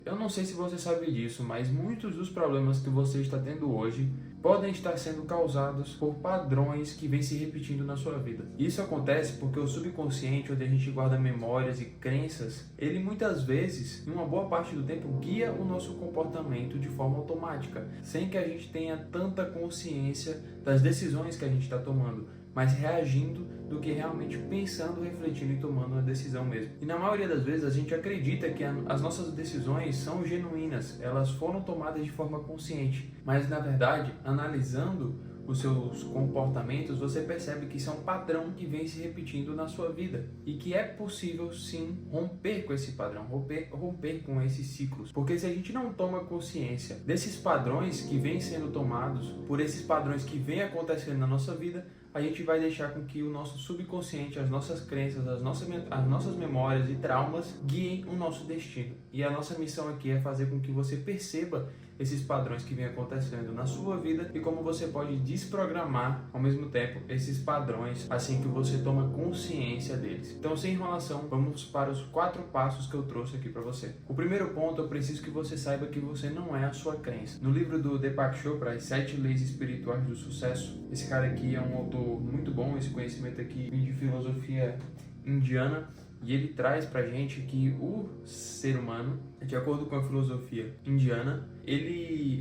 Eu não sei se você sabe disso, mas muitos dos problemas que você está tendo hoje podem estar sendo causados por padrões que vêm se repetindo na sua vida. Isso acontece porque o subconsciente, onde a gente guarda memórias e crenças, ele muitas vezes, em uma boa parte do tempo, guia o nosso comportamento de forma automática, sem que a gente tenha tanta consciência das decisões que a gente está tomando, mas reagindo do que realmente pensando, refletindo e tomando uma decisão mesmo. E na maioria das vezes a gente acredita que as nossas decisões são genuínas, elas foram tomadas de forma consciente, mas na verdade, analisando os seus comportamentos, você percebe que isso é um padrão que vem se repetindo na sua vida e que é possível sim romper com esse padrão, romper com esses ciclos, porque se a gente não toma consciência desses padrões que vêm sendo tomados, por esses padrões que vêm acontecendo na nossa vida, a gente vai deixar com que o nosso subconsciente, as nossas crenças, as nossas memórias e traumas guiem o nosso destino. E a nossa missão aqui é fazer com que você perceba esses padrões que vêm acontecendo na sua vida e como você pode desprogramar ao mesmo tempo esses padrões assim que você toma consciência deles. Então, sem enrolação, vamos para os 4 passos que eu trouxe aqui para você. O primeiro ponto, eu preciso que você saiba que você não é a sua crença. No livro do Deepak Chopra, As 7 Leis Espirituais do Sucesso, esse cara aqui é um autor muito bom, esse conhecimento aqui de filosofia indiana, e ele traz pra gente que o ser humano, de acordo com a filosofia indiana,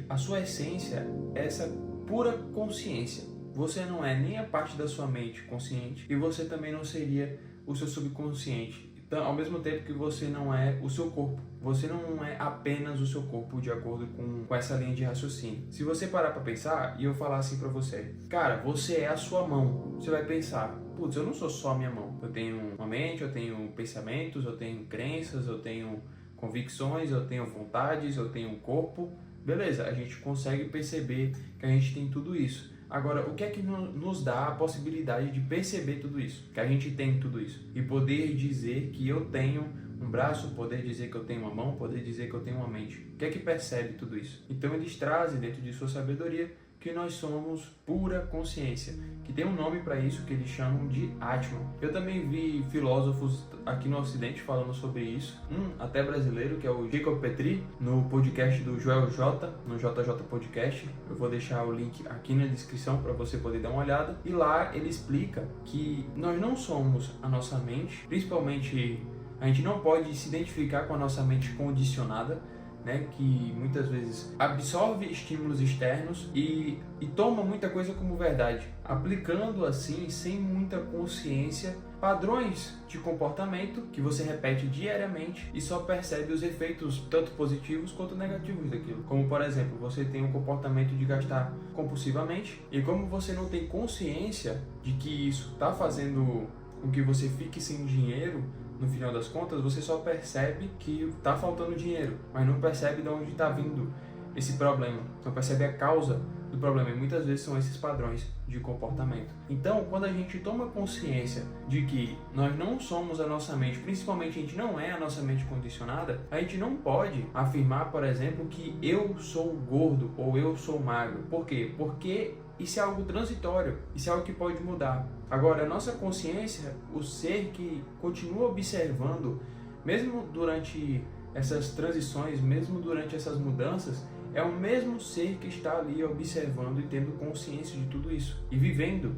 a sua essência é essa pura consciência. Você não é nem a parte da sua mente consciente e você também não seria o seu subconsciente. Então, ao mesmo tempo que você não é o seu corpo, você não é apenas o seu corpo, de acordo com essa linha de raciocínio. Se você parar para pensar e eu falar assim para você, cara, você é a sua mão, você vai pensar, putz, eu não sou só a minha mão. Eu tenho uma mente, eu tenho pensamentos, eu tenho crenças, eu tenho convicções, eu tenho vontades, eu tenho um corpo. Beleza, a gente consegue perceber que a gente tem tudo isso. Agora, o que é que nos dá a possibilidade de perceber tudo isso? Que a gente tem tudo isso. E poder dizer que eu tenho um braço, poder dizer que eu tenho uma mão, poder dizer que eu tenho uma mente. O que é que percebe tudo isso? Então, eles trazem dentro de sua sabedoria que nós somos pura consciência, que tem um nome para isso que eles chamam de Atman. Eu também vi filósofos aqui no Ocidente falando sobre isso, até brasileiro, que é o Jacob Petri, no podcast do Joel J, no JJ Podcast. Eu vou deixar o link aqui na descrição para você poder dar uma olhada. E lá ele explica que nós não somos a nossa mente, principalmente a gente não pode se identificar com a nossa mente condicionada, né, que muitas vezes absorve estímulos externos e toma muita coisa como verdade, aplicando assim, sem muita consciência, padrões de comportamento que você repete diariamente e só percebe os efeitos tanto positivos quanto negativos daquilo. Como, por exemplo, você tem um comportamento de gastar compulsivamente e como você não tem consciência de que isso está fazendo com que você fique sem dinheiro, no final das contas, você só percebe que está faltando dinheiro, mas não percebe de onde está vindo esse problema, não percebe a causa do problema, e muitas vezes são esses padrões de comportamento. Então, quando a gente toma consciência de que nós não somos a nossa mente, principalmente a gente não é a nossa mente condicionada, a gente não pode afirmar, por exemplo, que eu sou gordo ou eu sou magro. Por quê? Porque isso é algo transitório, isso é algo que pode mudar. Agora, a nossa consciência, o ser que continua observando, mesmo durante essas transições, mesmo durante essas mudanças, é o mesmo ser que está ali observando e tendo consciência de tudo isso e vivendo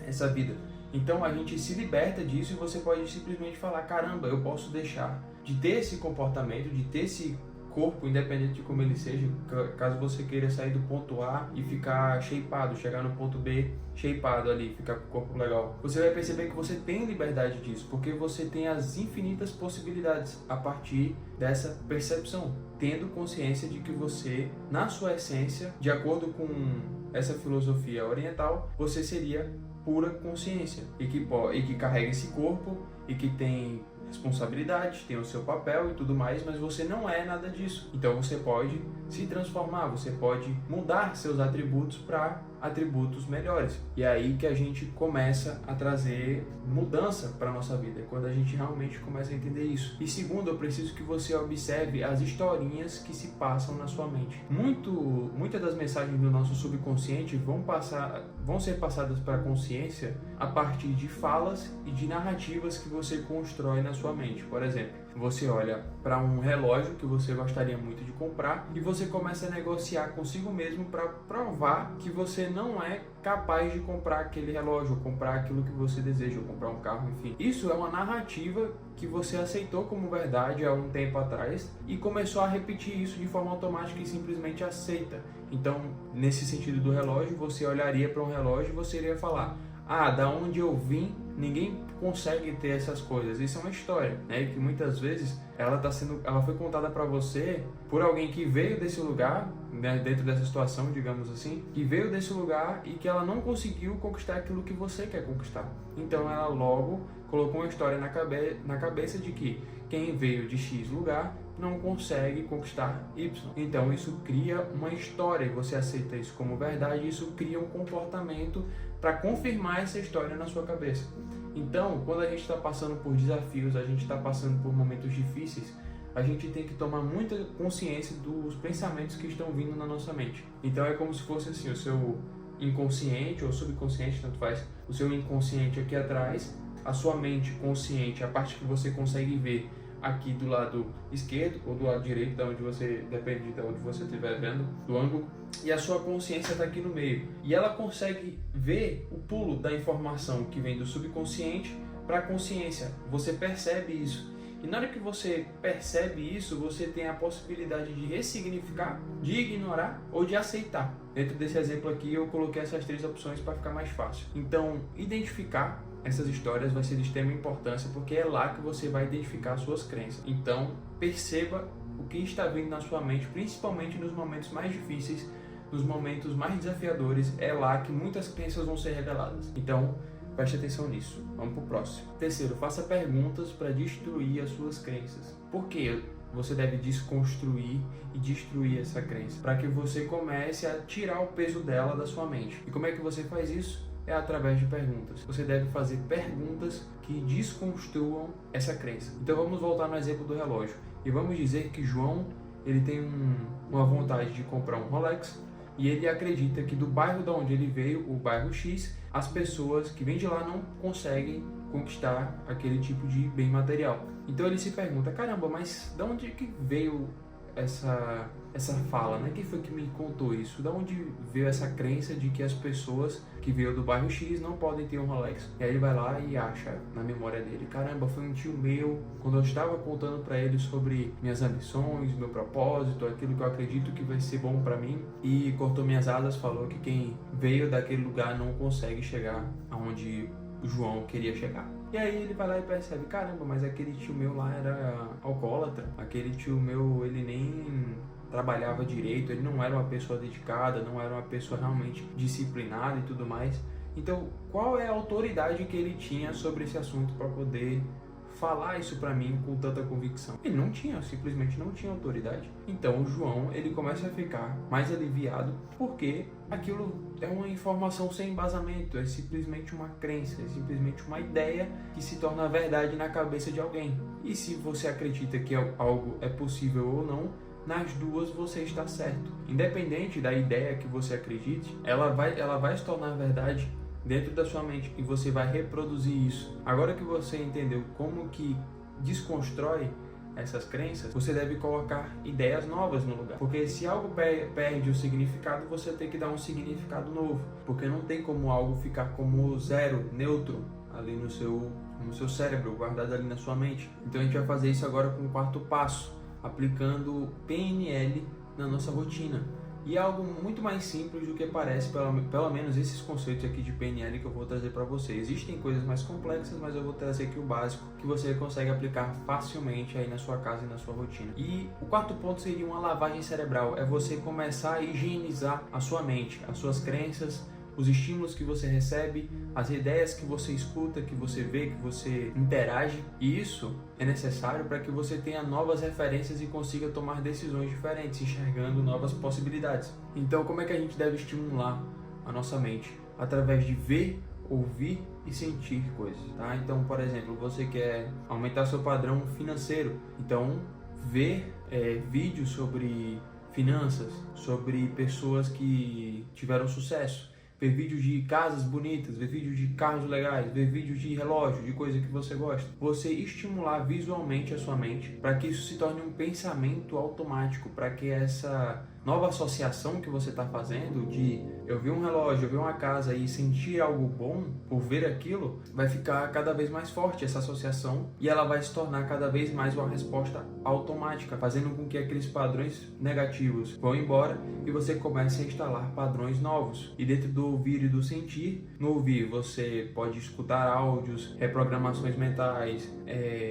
essa vida. Então a gente se liberta disso e você pode simplesmente falar, caramba, eu posso deixar de ter esse comportamento, de ter esse corpo, independente de como ele seja, caso você queira sair do ponto A e ficar shapeado, chegar no ponto B shapeado ali, ficar com o corpo legal. Você vai perceber que você tem liberdade disso, porque você tem as infinitas possibilidades a partir dessa percepção, tendo consciência de que você, na sua essência, de acordo com essa filosofia oriental, você seria pura consciência e que carrega esse corpo e que tem responsabilidade, tem o seu papel e tudo mais, mas você não é nada disso. Então você pode se transformar, você pode mudar seus atributos para atributos melhores. E é aí que a gente começa a trazer mudança para a nossa vida, é quando a gente realmente começa a entender isso. E segundo, eu preciso que você observe as historinhas que se passam na sua mente. Muitas das mensagens do nosso subconsciente vão ser passadas para a consciência a partir de falas e de narrativas que você constrói na sua mente. Por exemplo, Você olha para um relógio que você gostaria muito de comprar e você começa a negociar consigo mesmo para provar que você não é capaz de comprar aquele relógio, ou comprar aquilo que você deseja, ou comprar um carro, enfim. Isso é uma narrativa que você aceitou como verdade há um tempo atrás e começou a repetir isso de forma automática e simplesmente aceita. Então, nesse sentido do relógio, você olharia para um relógio e você iria falar: ah, da onde eu vim, ninguém consegue ter essas coisas. Isso é uma história, né? Que muitas vezes ela foi contada para você por alguém que veio desse lugar, né? Dentro dessa situação, digamos assim, que veio desse lugar e que ela não conseguiu conquistar aquilo que você quer conquistar. Então ela logo colocou uma história na cabeça de que quem veio de X lugar não consegue conquistar Y. Então isso cria uma história e você aceita isso como verdade, e isso cria um comportamento para confirmar essa história na sua cabeça. Então, quando a gente está passando por desafios, a gente está passando por momentos difíceis, a gente tem que tomar muita consciência dos pensamentos que estão vindo na nossa mente. Então é como se fosse assim, o seu inconsciente ou subconsciente, tanto faz, o seu inconsciente aqui atrás, a sua mente consciente, a parte que você consegue ver aqui do lado esquerdo ou do lado direito, da onde você, depende de onde você estiver vendo, do ângulo, e a sua consciência está aqui no meio. E ela consegue ver o pulo da informação que vem do subconsciente para a consciência. Você percebe isso. E na hora que você percebe isso, você tem a possibilidade de ressignificar, de ignorar ou de aceitar. Dentro desse exemplo aqui, eu coloquei essas 3 opções para ficar mais fácil. Então, identificar essas histórias vai ser de extrema importância, porque é lá que você vai identificar as suas crenças. Então, perceba o que está vindo na sua mente, principalmente nos momentos mais difíceis, nos momentos mais desafiadores. É lá que muitas crenças vão ser reveladas. Então, preste atenção nisso. Vamos para o próximo. Terceiro, faça perguntas para destruir as suas crenças. Por quê? Você deve desconstruir e destruir essa crença, para que você comece a tirar o peso dela da sua mente. E como é que você faz isso? É através de perguntas. Você deve fazer perguntas que desconstruam essa crença. Então vamos voltar no exemplo do relógio. E vamos dizer que João ele tem uma vontade de comprar um Rolex e ele acredita que do bairro de onde ele veio, o bairro X, as pessoas que vêm de lá não conseguem conquistar aquele tipo de bem material. Então ele se pergunta: caramba, mas de onde que veio essa fala, né? Quem foi que me contou isso? Da onde veio essa crença de que as pessoas que veio do bairro X não podem ter um Rolex? E aí ele vai lá e acha na memória dele: caramba, foi um tio meu, quando eu estava contando para ele sobre minhas ambições, meu propósito, aquilo que eu acredito que vai ser bom para mim, e cortou minhas asas, falou que quem veio daquele lugar não consegue chegar aonde o João queria chegar. E aí ele vai lá e percebe: caramba, mas aquele tio meu lá era alcoólatra, aquele tio meu ele nem trabalhava direito, ele não era uma pessoa dedicada, não era uma pessoa realmente disciplinada e tudo mais. Então, qual é a autoridade que ele tinha sobre esse assunto para poder falar isso para mim com tanta convicção? Ele não tinha, simplesmente não tinha autoridade. Então o João ele começa a ficar mais aliviado, porque aquilo é uma informação sem embasamento, é simplesmente uma crença, é simplesmente uma ideia que se torna verdade na cabeça de alguém. E se você acredita que algo é possível ou não, nas duas você está certo. Independente da ideia que você acredite, ela vai se tornar verdade dentro da sua mente e você vai reproduzir isso. Agora que você entendeu como que desconstrói essas crenças, você deve colocar ideias novas no lugar. Porque se algo perde o significado, você tem que dar um significado novo. Porque não tem como algo ficar como zero, neutro, ali no seu cérebro, guardado ali na sua mente. Então a gente vai fazer isso agora com o 4º passo, aplicando PNL na nossa rotina. E é algo muito mais simples do que parece, pelo menos esses conceitos aqui de PNL que eu vou trazer para você. Existem coisas mais complexas, mas eu vou trazer aqui o básico que você consegue aplicar facilmente aí na sua casa e na sua rotina. E o 4º ponto seria uma lavagem cerebral, é você começar a higienizar a sua mente, as suas crenças, os estímulos que você recebe, as ideias que você escuta, que você vê, que você interage. E isso é necessário para que você tenha novas referências e consiga tomar decisões diferentes, enxergando novas possibilidades. Então, como é que a gente deve estimular a nossa mente? Através de ver, ouvir e sentir coisas, tá? Então, por exemplo, você quer aumentar seu padrão financeiro, então ver vídeos sobre finanças, sobre pessoas que tiveram sucesso, ver vídeos de casas bonitas, ver vídeos de carros legais, ver vídeos de relógio, de coisa que você gosta. Você estimular visualmente a sua mente para que isso se torne um pensamento automático, para que essa nova associação que você está fazendo de eu vi um relógio, eu vi uma casa e sentir algo bom por ver aquilo, vai ficar cada vez mais forte essa associação e ela vai se tornar cada vez mais uma resposta automática, fazendo com que aqueles padrões negativos vão embora e você comece a instalar padrões novos. E dentro do ouvir e do sentir, no ouvir você pode escutar áudios, reprogramações mentais,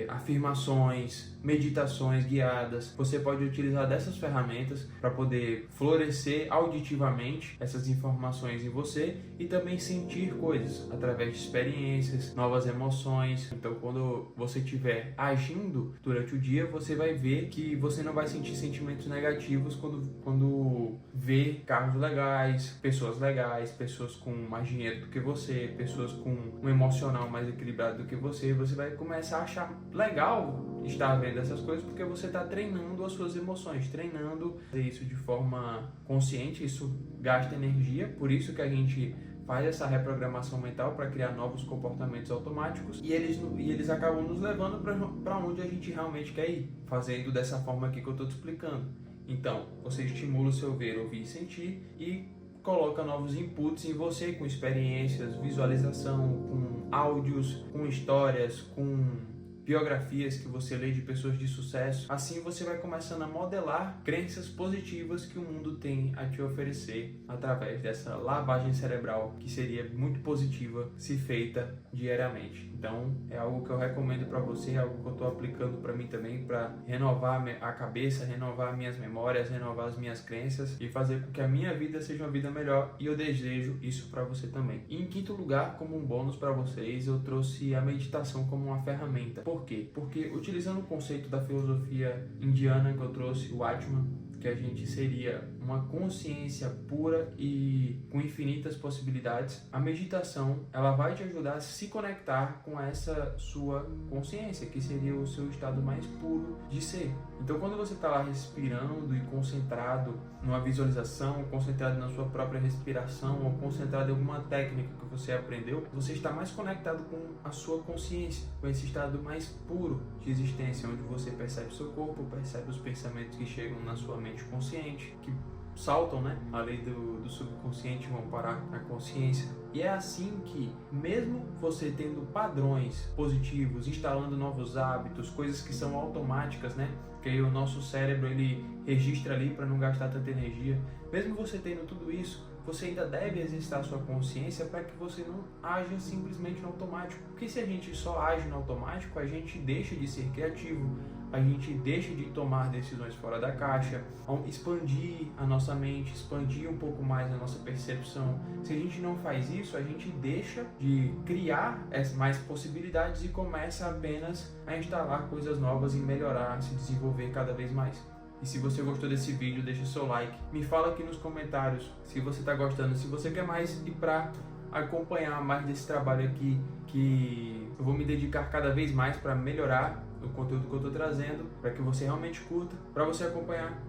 afirmações, meditações guiadas. Você pode utilizar dessas ferramentas para poder florescer auditivamente essas informações em você e também sentir coisas através de experiências, novas emoções. Então, quando você estiver agindo durante o dia, você vai ver que você não vai sentir sentimentos negativos quando vê carros legais, pessoas com mais dinheiro do que você, pessoas com um emocional mais equilibrado do que você. Você vai começar a achar legal estar vendo essas coisas porque você está treinando as suas emoções, treinando isso de forma consciente. Isso gasta energia, por isso que a gente faz essa reprogramação mental para criar novos comportamentos automáticos e eles acabam nos levando para onde a gente realmente quer ir, fazendo dessa forma aqui que eu estou te explicando. Então, você estimula o seu ver, ouvir e sentir e coloca novos inputs em você com experiências, visualização, com áudios, com histórias, com biografias que você lê de pessoas de sucesso. Assim você vai começando a modelar crenças positivas que o mundo tem a te oferecer através dessa lavagem cerebral que seria muito positiva se feita diariamente. Então é algo que eu recomendo para você, é algo que eu estou aplicando para mim também, para renovar a cabeça, renovar minhas memórias, renovar as minhas crenças e fazer com que a minha vida seja uma vida melhor, e eu desejo isso para você também. E em quinto lugar, como um bônus para vocês, eu trouxe a meditação como uma ferramenta. Por quê? Porque utilizando o conceito da filosofia indiana que eu trouxe, o Atman, que a gente seria uma consciência pura e com infinitas possibilidades, a meditação ela vai te ajudar a se conectar com essa sua consciência, que seria o seu estado mais puro de ser. Então quando você está lá respirando e concentrado numa visualização, concentrado na sua própria respiração ou concentrado em alguma técnica que você aprendeu, você está mais conectado com a sua consciência, com esse estado mais puro de existência, onde você percebe o seu corpo, percebe os pensamentos que chegam na sua mente consciente, que saltam, né, além do subconsciente, vão parar na consciência. E é assim que, mesmo você tendo padrões positivos, instalando novos hábitos, coisas que são automáticas, né, que aí o nosso cérebro ele registra ali para não gastar tanta energia, mesmo você tendo tudo isso, você ainda deve exercitar sua consciência para que você não haja simplesmente no automático. Porque se a gente só age no automático, a gente deixa de ser criativo, a gente deixa de tomar decisões fora da caixa, expandir a nossa mente, expandir um pouco mais a nossa percepção. Se a gente não faz isso, a gente deixa de criar mais possibilidades e começa apenas a instalar coisas novas e melhorar, se desenvolver cada vez mais. E se você gostou desse vídeo, deixa seu like. Me fala aqui nos comentários se você está gostando, se você quer mais, e para acompanhar mais desse trabalho aqui, que eu vou me dedicar cada vez mais para melhorar o conteúdo que eu estou trazendo, para que você realmente curta. Para você acompanhar,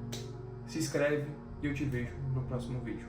se inscreve e eu te vejo no próximo vídeo.